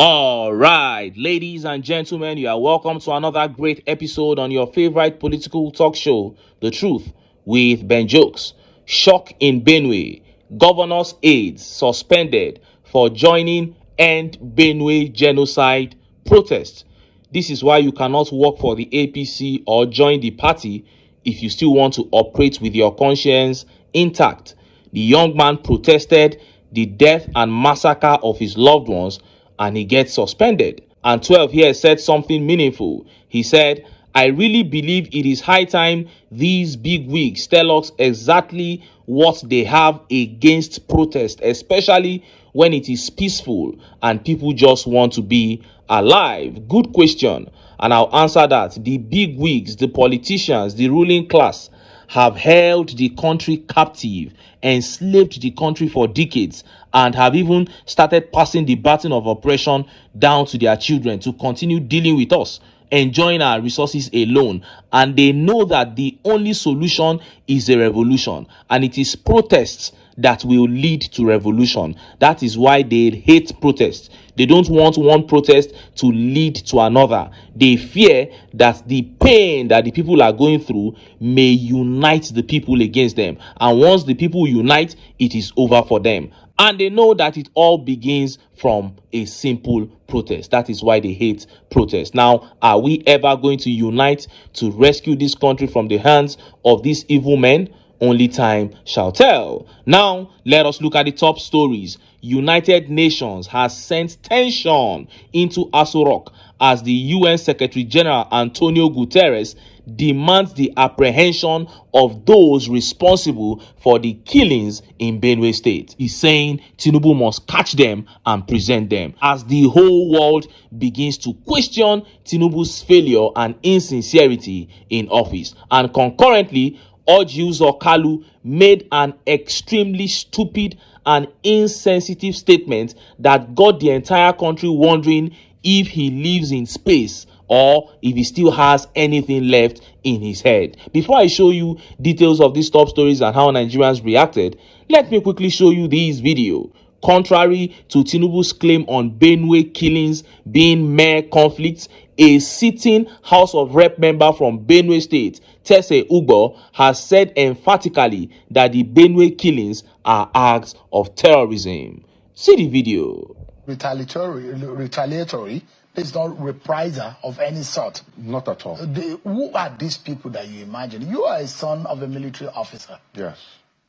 All right, ladies and gentlemen, you are welcome to another great episode on your favorite political talk show, The Truth with Ben Jokes. Shock in Benue. Governor's aides suspended for joining End Benue Genocide protest. This is why you cannot work for the APC or join the party if you still want to operate with your conscience intact. The young man protested the death and massacre of his loved ones, and he gets suspended. And 12 here said something meaningful. He said, I really believe it is high time these big wigs tell us exactly what they have against protest, especially when it is peaceful and people just want to be alive. Good question. And I'll answer that. The big wigs, the politicians, the ruling class have held the country captive, enslaved the country for decades, and have even started passing the baton of oppression down to their children to continue dealing with us, enjoying our resources alone. And they know that the only solution is a revolution, and it is protests that will lead to revolution. That is why they hate protests. They don't want one protest to lead to another. They fear that the pain that the people are going through may unite the people against them. And once the people unite, it is over for them. And they know that it all begins from a simple protest. That is why they hate protest. Now, are we ever going to unite to rescue this country from the hands of these evil men? Only time shall tell. Now, let us look at the top stories. United Nations has sent tension into Aso Rock as the UN Secretary General Antonio Guterres demands the apprehension of those responsible for the killings in Benue State. He's saying Tinubu must catch them and present them, as the whole world begins to question Tinubu's failure and insincerity in office. And concurrently, Orji Kalu made an extremely stupid and insensitive statement that got the entire country wondering if he lives in space or if he still has anything left in his head. Before I show you details of these top stories and how Nigerians reacted, let me quickly show you this video. Contrary to Tinubu's claim on Benue killings being mere conflicts, a sitting House of Rep member from Benue State, Tese Ugbo, has said emphatically that the Benue killings are acts of terrorism. See the video. Retaliatory. It's not reprisal of any sort. Not at all. Who are these people that you imagine? You are a son of a military officer. Yes.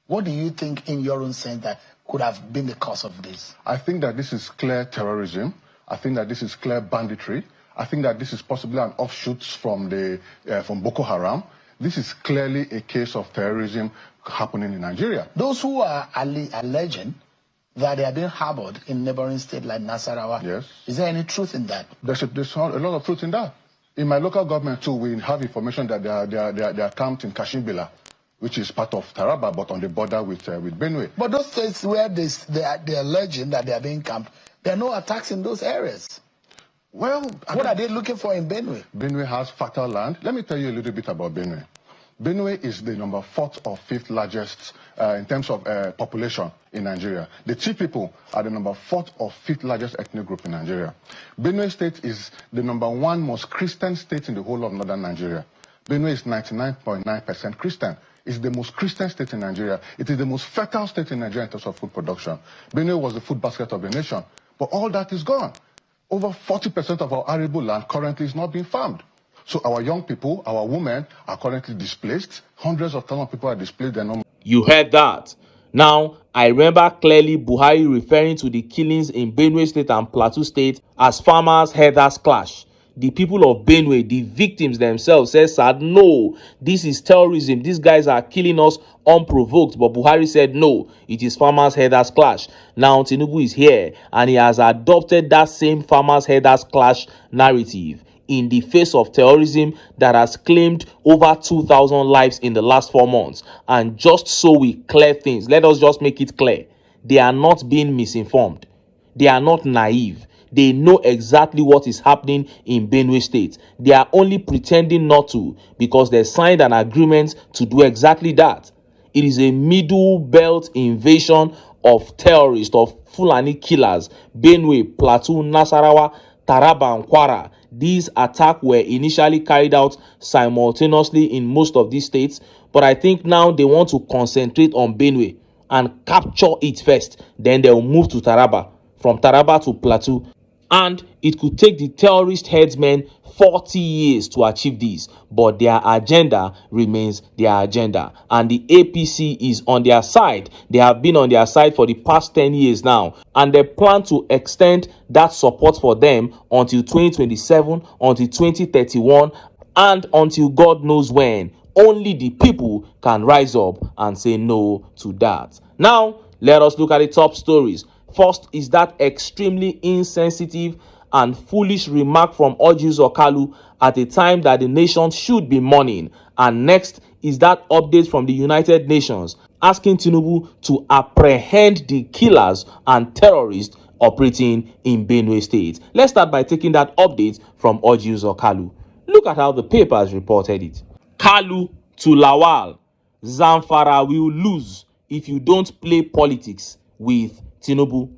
What do you think, in your own sense, that could have been the cause of this? I think that this is clear terrorism. I think that this is clear banditry. I think that this is possibly an offshoot from Boko Haram. This is clearly a case of terrorism happening in Nigeria. Those who are alleging that they are being harbored in neighboring states like Nasarawa. Yes. Is there any truth in that? There's a lot of truth in that. In my local government too, we have information that they are camped in Kashimbila, which is part of Taraba, but on the border with Benue. But those states where they are alleging that they are being camped, there are no attacks in those areas. Well, what are they looking for in Benue? Benue has fertile land. Let me tell you a little bit about Benue. Benue is the number 4th or 5th largest in terms of population in Nigeria. The Chi people are the number 4th or 5th largest ethnic group in Nigeria. Benue State is the number 1 most Christian state in the whole of northern Nigeria. Benue is 99.9% Christian. It's the most Christian state in Nigeria. It is the most fertile state in Nigeria in terms of food production. Benue was the food basket of the nation. But all that is gone. Over 40% of our arable land currently is not being farmed. So our young people, our women are currently displaced. Hundreds of thousands of people are displaced. You heard that. Now, I remember clearly Buhari referring to the killings in Benue State and Plateau State as farmers' herders clash. The people of Benue, the victims themselves, said, no, this is terrorism. These guys are killing us unprovoked. But Buhari said, no, it is farmers' herders clash. Now, Tinubu is here and he has adopted that same farmers' herders clash narrative in the face of terrorism that has claimed over 2,000 lives in the last 4 months. And just so we clear things, let us just make it clear. They are not being misinformed. They are not naive. They know exactly what is happening in Benue State. They are only pretending not to because they signed an agreement to do exactly that. It is a middle belt invasion of terrorists, of Fulani killers, Benue, Plateau, Nasarawa, Taraba, and Kwara. These attacks were initially carried out simultaneously in most of these states, but I think now they want to concentrate on Benue and capture it first. Then they'll move to Taraba, from Taraba to Plateau. And it could take the terrorist headsmen 40 years to achieve this, but their agenda remains their agenda, and the APC is on their side. They have been on their side for the past 10 years now, and they plan to extend that support for them until 2027, until 2031, and until God knows when. Only the people can rise up and say no to that. Now, let us look at the top stories. First is that extremely insensitive and foolish remark from Orji Kalu at a time that the nation should be mourning. And next is that update from the United Nations asking Tinubu to apprehend the killers and terrorists operating in Benue State. Let's start by taking that update from Orji Kalu. Look at how the papers reported it. Kalu to Lawal, Zamfara will lose if you don't play politics with Tinubu.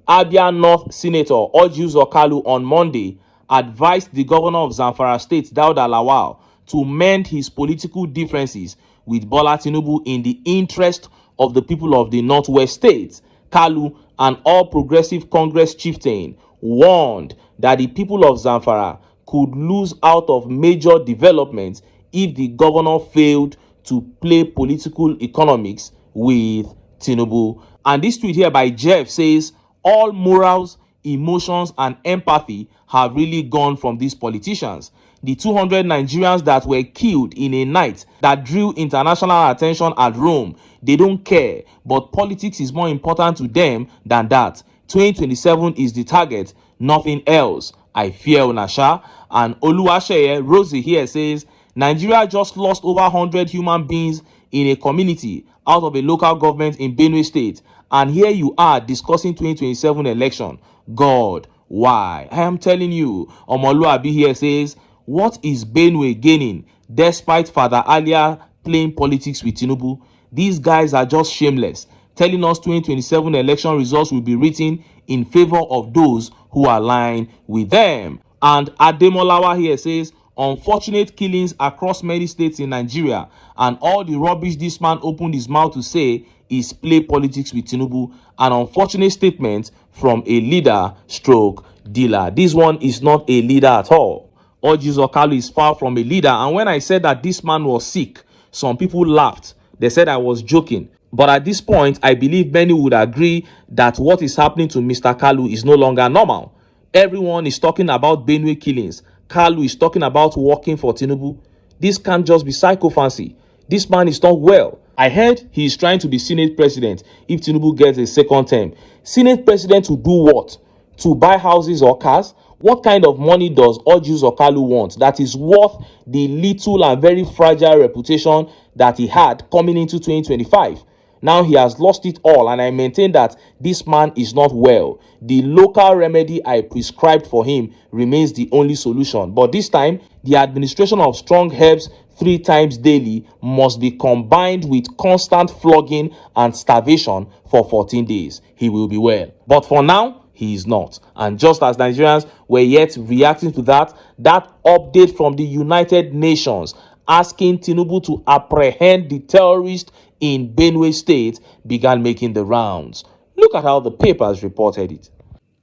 Abia North Senator Orji Kalu on Monday advised the governor of Zamfara State, Dauda Lawal, to mend his political differences with Bola Tinubu in the interest of the people of the Northwest states. Kalu, an All Progressive Congress chieftain, warned that the people of Zamfara could lose out of major developments if the governor failed to play political economics with Tinubu. And this tweet here by Jeff says, all morals, emotions, and empathy have really gone from these politicians. The 200 Nigerians that were killed in a night that drew international attention at Rome, they don't care. But politics is more important to them than that. 2027 is the target, nothing else. I fear Onasha. And Oluwaseye Rosie here says, Nigeria just lost over 100 human beings in a community out of a local government in Benue State. And here you are discussing 2027 election. God, why? I am telling you. Omoluabi here says, what is Benue gaining despite Father Alia playing politics with Tinubu? These guys are just shameless, telling us 2027 election results will be written in favor of those who align with them. And Ademolawa here says, unfortunate killings across many states in Nigeria, and all the rubbish this man opened his mouth to say is play politics with Tinubu. An unfortunate statement from a leader stroke dealer. This one is not a leader at all. Orji Kalu is far from a leader. And when I said that this man was sick, some people laughed. They said I was joking. But at this point, I believe many would agree that what is happening to Mr. Kalu is no longer normal. Everyone is talking about Benue killings. Kalu is talking about working for Tinubu. This can't just be psychophancy. This man is not well. I heard he is trying to be Senate president if Tinubu gets a second term. Senate president to do what? To buy houses or cars? What kind of money does Orji Kalu want that is worth the little and very fragile reputation that he had coming into 2025? Now he has lost it all, and I maintain that this man is not well. The local remedy I prescribed for him remains the only solution. But this time, the administration of strong herbs 3 times daily must be combined with constant flogging and starvation for 14 days. He will be well. But for now, he is not. And just as Nigerians were yet reacting to that update from the United Nations asking Tinubu to apprehend the terrorists in Benue State began making the rounds. Look at how the papers reported it.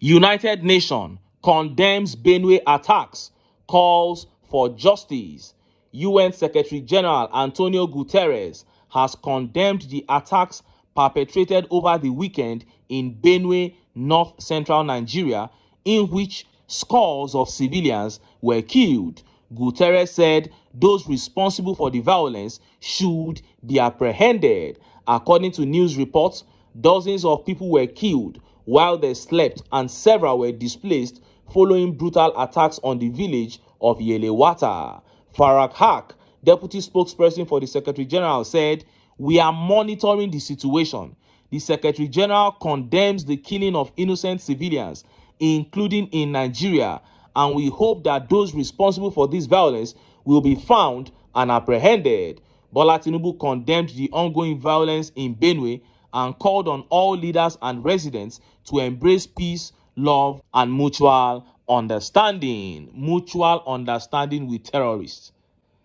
United Nations condemns Benue attacks, calls for justice. UN Secretary General Antonio Guterres has condemned the attacks perpetrated over the weekend in Benue, north central Nigeria, in which scores of civilians were killed. Guterres said those responsible for the violence should be apprehended. According to news reports, dozens of people were killed while they slept and several were displaced following brutal attacks on the village of Yelewata. Farag Haq, deputy spokesperson for the Secretary General, said, "We are monitoring the situation. The Secretary General condemns the killing of innocent civilians, including in Nigeria, and we hope that those responsible for this violence will be found and apprehended." Bola Tinubu condemned the ongoing violence in Benue and called on all leaders and residents to embrace peace, love, and mutual understanding. Mutual understanding with terrorists.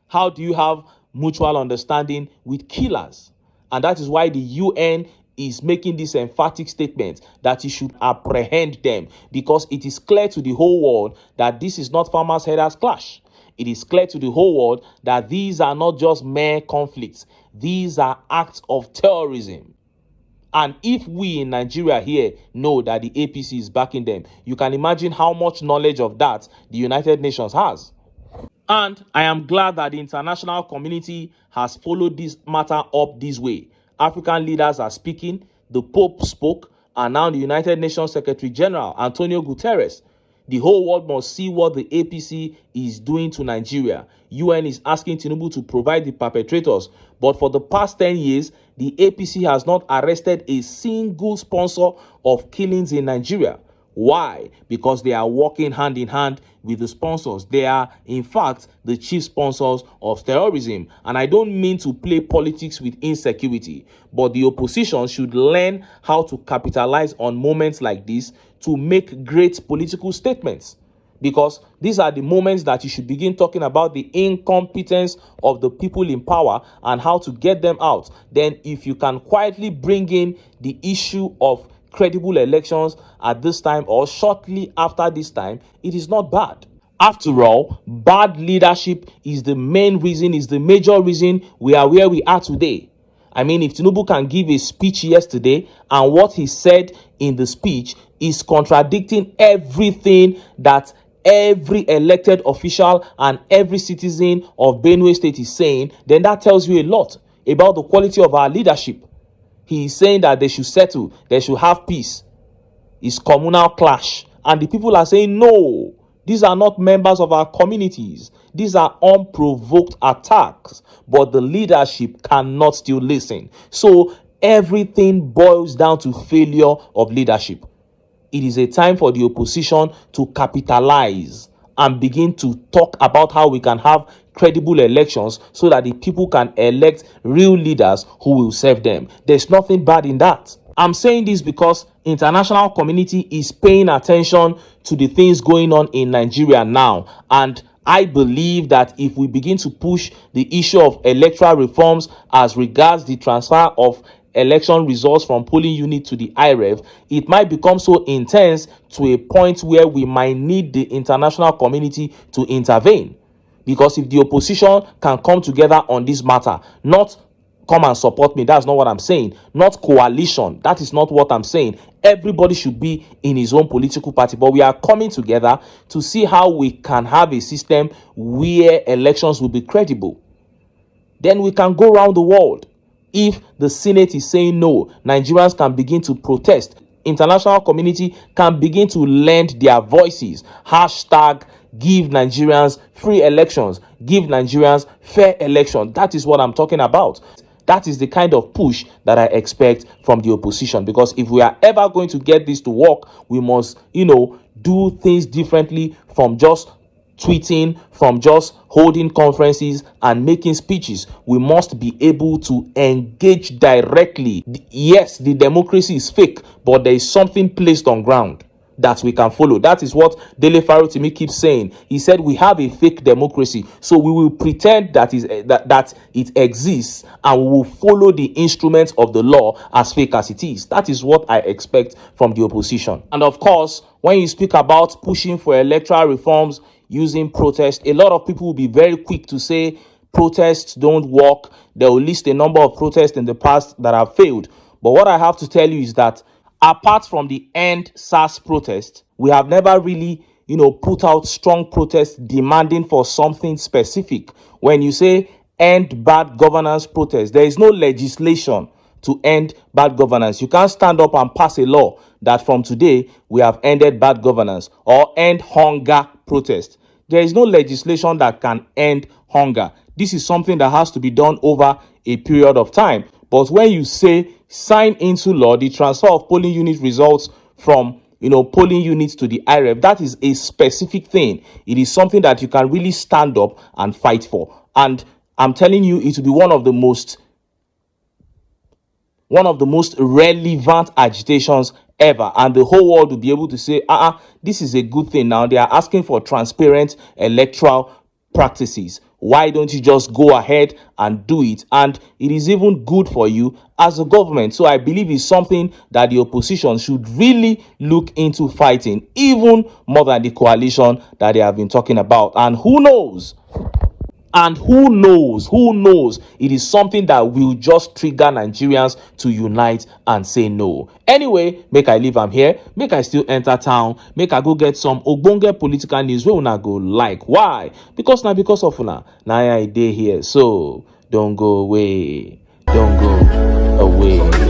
How do you have mutual understanding with killers? And that is why the UN is making this emphatic statement that you should apprehend them, because it is clear to the whole world that this is not farmers' herders clash. It is clear to the whole world that these are not just mere conflicts. These are acts of terrorism. And if we in Nigeria here know that the APC is backing them, you can imagine how much knowledge of that the United Nations has. And I am glad that the international community has followed this matter up this way. African leaders are speaking, the Pope spoke, and now the United Nations Secretary General, Antonio Guterres. The whole world must see what the APC is doing to Nigeria. UN is asking Tinubu to provide the perpetrators, but for the past 10 years, the APC has not arrested a single sponsor of killings in Nigeria. Why? Because they are working hand in hand with the sponsors. They are, in fact, the chief sponsors of terrorism. And I don't mean to play politics with insecurity, but the opposition should learn how to capitalize on moments like this to make great political statements. Because these are the moments that you should begin talking about the incompetence of the people in power and how to get them out. Then if you can quietly bring in the issue of credible elections at this time or shortly after this time, it is not bad. After all, bad leadership is the main reason, is the major reason we are where we are today. I mean, if Tinubu can give a speech yesterday and what he said in the speech is contradicting everything that every elected official and every citizen of Benue State is saying, then that tells you a lot about the quality of our leadership. He is saying that they should settle, they should have peace. It's communal clash. And the people are saying, no, these are not members of our communities. These are unprovoked attacks. But the leadership cannot still listen. So everything boils down to failure of leadership. It is a time for the opposition to capitalize and begin to talk about how we can have credible elections so that the people can elect real leaders who will serve them. There's nothing bad in that. I'm saying this because international community is paying attention to the things going on in Nigeria now. And I believe that if we begin to push the issue of electoral reforms as regards the transfer of election results from polling unit to the IREV, it might become so intense to a point where we might need the international community to intervene. Because if the opposition can come together on this matter, not come and support me, that's not what I'm saying, not coalition, that is not what I'm saying. Everybody should be in his own political party, but we are coming together to see how we can have a system where elections will be credible. Then we can go around the world. If the Senate is saying no, Nigerians can begin to protest. International community can begin to lend their voices. Hashtag give Nigerians free elections. Give Nigerians fair elections. That is what I'm talking about. That is the kind of push that I expect from the opposition. Because if we are ever going to get this to work, we must, do things differently from just tweeting, from just holding conferences and making speeches. We must be able to engage directly. Yes, the democracy is fake, but there is something placed on ground that we can follow. That is what Dele Farotimi keeps saying. He said we have a fake democracy, so we will pretend that it exists, and we will follow the instruments of the law as fake as it is. That is what I expect from the opposition. And of course, when you speak about pushing for electoral reforms using protest, a lot of people will be very quick to say protests don't work. They will list a number of protests in the past that have failed. But what I have to tell you is that apart from the End SARS protest, we have never really, put out strong protests demanding for something specific. When you say end bad governance protest, there is no legislation to end bad governance. You can't stand up and pass a law that from today we have ended bad governance or end hunger protest. There is no legislation that can end hunger. This is something that has to be done over a period of time. But when you say sign into law the transfer of polling unit results from polling units to the IREV, that is a specific thing. It is something that you can really stand up and fight for. And I'm telling you, it will be one of the most one of the most relevant agitations ever, and the whole world will be able to say, this is a good thing. Now they are asking for transparent electoral practices. Why don't you just go ahead and do it? And it is even good for you as a government. So I believe it's something that the opposition should really look into fighting, even more than the coalition that they have been talking about. And who knows? And who knows, it is something that will just trigger Nigerians to unite and say no. Anyway, make I leave am here, make I still enter town, make I go get some ogbonge political news wey una go like. Why? Because of una na I dey here. So don't go away, don't go away.